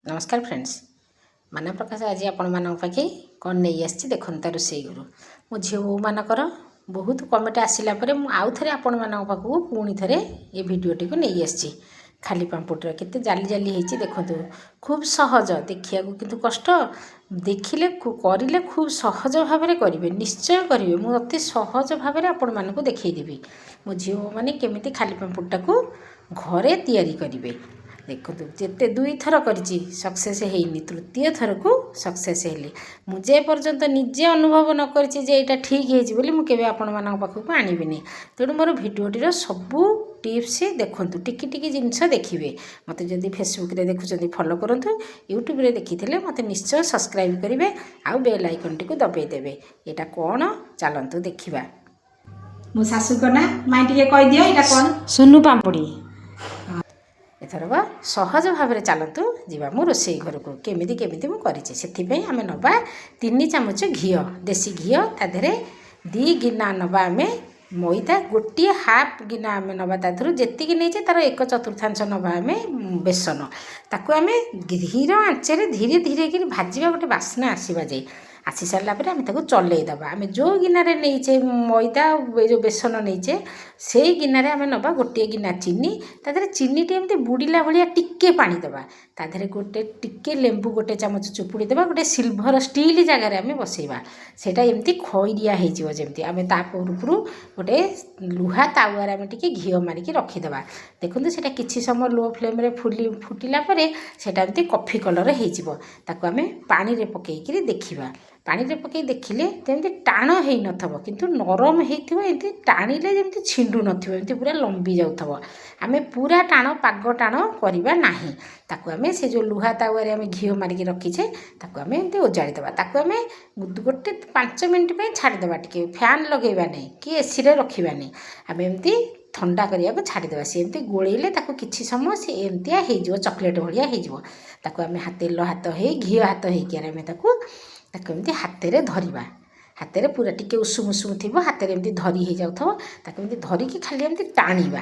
नमस्कार फ्रेंड्स मानव प्रकाश आज आपण मान पाखे कौन नहीं आसी देखो तार रोसे घर मो झील बो मानकर बहुत कमेंट आसला आउ थे आपण मान पाखक पुणी थे ये भिडटी को नहीं आसी खाली पांपुटर केते जाली जाली होती देखो खूब सहज देखिया किंतु कष्ट देखिले करिले खूब सहज भाव में करेंगे निश्चय करेंगे मुझे अति सहज भाव में आपण मानक देखईदेवी मो झील मैंने केमी खाली पांपुटा को घरे तैयारी करेंगे देखो जिते दुई थर कर सक्सेस होनी तृतीय थर को सक्सेस हेली मुझे पर्यंत निजे अनुभव न कर ठीक है मुझे आपण मान पाखक आणविनी तेणु मोर भिडटीर सबू टिप्स देखु टिकी टिकी जिनस देखिए मत जदि फेसबुक रे देखुं फॉलो करूँ यूट्यूब रे देखी मत निश्चय सब्सक्राइब करेंगे आउ बेल आइकन टी दबेदेवे यहाँ कौन चलतु देखा मो शाशु को ना माई टे कह दियो यहाँ कौन सुनु पांपुड़ी एथरक सहज भाव में चलतु जीवा मो रोसे घर को केमी केमी मुझे आम नवा 3 चामच घी देसी घी ताधे 2 गिना नवा आम मैदा गोटे हाफ गिना आम नवा ताधर जी नहीं तार 1/4 नवा आम बेसन ताकू आम धीर आंचरे धीरे धीरे कि भाजवा गोटे बास्ना आसवा जाए आसी सारा आम चलईदबा आम जो गिनारे नहींचे मैदा जो बेसन नहींचे से गिनारे आम नवा गोटे गिना चीनी तादे चीनी एमती बुड़ीला भाया टिके पानी दबा तादे गोटे टिके लेंबू गोटे चामच चुपुड़ी देवा गोटे सिल्भर स्टील जगार आम बसैबा सेटा एमती खईरिया होमती आम तापूर गोटे लुहा तावार आम टिके घी मारिकी रखीदे देखते से किसी समय लो फ्लेम फुटिला एमती कॉफी कलर होताको आम पानी पकईकि देखा पानी रे पकई देखिले जमी टाण हो नथबो किंतु नरम होइथिबो एमती टाणिले जमी छिंडू नथिबो एमती पूरा लंबी जाउथबो आमे पूरा टाण पाग टाण करिबा नाही ताकू आमे से जो लुहा तावारे आमे घी मारिकी रखीछे ताकू आमे एमती ओजाड़ी देबा ताकू आमे गोटे 5 मिनिट पे छाड़ी देबा टिके फैन लगेबा नहीं कि एसी रे रखिबा नहीं आमे एमती ठंडा करिया को छाड़ीदेवा सी एमती गोलेले ताकू किछि समय से एमतिया हो चॉकलेट भलिया हो ताकू आमे तेल हाथ हो घी हाथ होइके आमे ताकू एमती हाथ में धरवा हाथ में पूरा टिके उषुम उषुम थी हाथ में एमती धरी हो जाऊँ एमती धरिकी खाली एमती टाणवा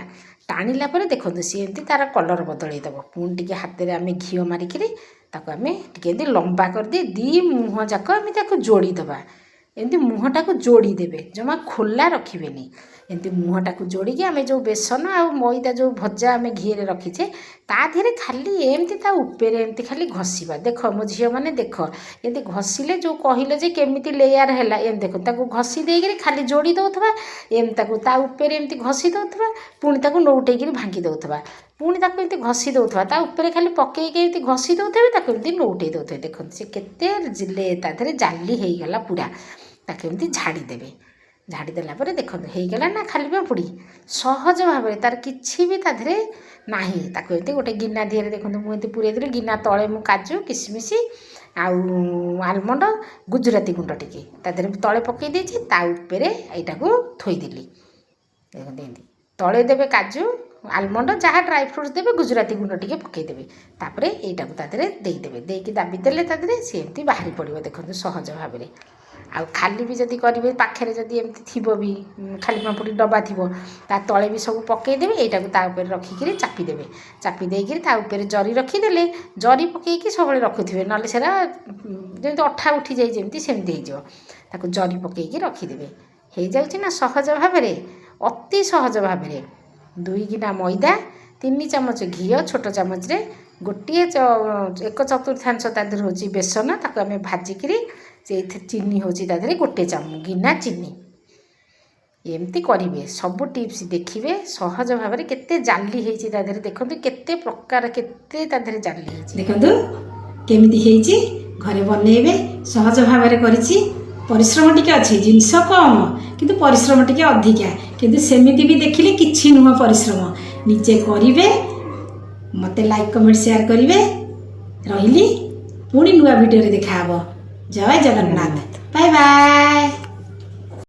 टाणिला देखो सी एमती तार कलर बदलईदेव पुणी टे हाथ में आम घी मारिकी आम टे लंबा कर दी 2 मुँह जाक आम जोड़ीदबा एमती मुँहटा को जोड़ीदेवे जमा खोला रखिबेनी एमती मुँहटा को जोड़िकी आम जो बेसन आ मैदा जो भजा आम घी रे रखीचे ता धीरे खाली एमती ता ऊपर एमती खाली घसीबा देख मो झील मैंने देख एमती घसीले जो कहले जे केमिति लेयर हैला एम देखो ताको घसी देइकरी खाली जोड़ी दउथबा एम ताको ता ऊपर एमती घसी दउथबा पुणी ताको नौटेइकरी भांगी दउथबा पुणी ताको एमती घसी दउथबा ता ऊपर खाली पकेइके एमती घसी दउथबे ताको एमती नौटेइ दउथबे देखो से केते जिले ता धरे जाली हेइ गला पूरा ताको एमती झाड़ी देबे झाड़ी देला परे देखो हेगला ना खाली पांपुड़ी सहज भाव में तार किछि भी ताधरे नाही ताको एते गोटे गिना दिहरे देखो मुझे पूरे देली गिना तले मु काजू किशमिश आउ आलमंड गुजराती गुंड टिके ताधरे तले पकई देछि ता ऊपर एटा को थोई देली देखो देंदी तले देबे काजू आलमंड जहाँ ड्राई फ्रुट्स देवे गुजराती गुंड टिके पकईदेवे तापर एटा को ताधरे देदेवे देकी दाबी देले ताधरे सी एमती बाहरी पड़ो देखो सहज भाव में आउ खाली भी जदि करेंगे पाखे जदि एमती थी भी खाली पांपुड़ी डब्बा थी ता तले भी सब पकईदेवे यहाँ को तापर रखिकी चापीदेवे चापी देकर तापर जरी रखीदे जरी पकईकी सब रखुवे ना सेरा जमी अठा उठी जाए जमी सेमती हो जरी पकईकी रखीदेवे हो जाऊँ ना सहज भाव में अति सहज भाव में 2 गिना मैदा 3 चामच घी छोट चामच रे गोटे 1/4 तादर हूँ बेसन ताको आम भाजिकी चीनी हूँ तादे गोटे गिना चीनी एमती करेंगे सब टिप्स देखिए सहज भाव में केते जाली होती देखो केते प्रकार केते जाली देखो केमिति घरे बनइबे सहज भाव में करिछि परिश्रम टिके अच्छे जिनस कम किंतु परिश्रम टिके अधिका किंतु सेमिति भी देखिले किछि नुह परिश्रम निजे करिवे मते लाइक कमेंट शेयर करिवे रहिली पुणी नुआ वीडियो रे देखा हबो जय जगन्नाथ बाय बाय।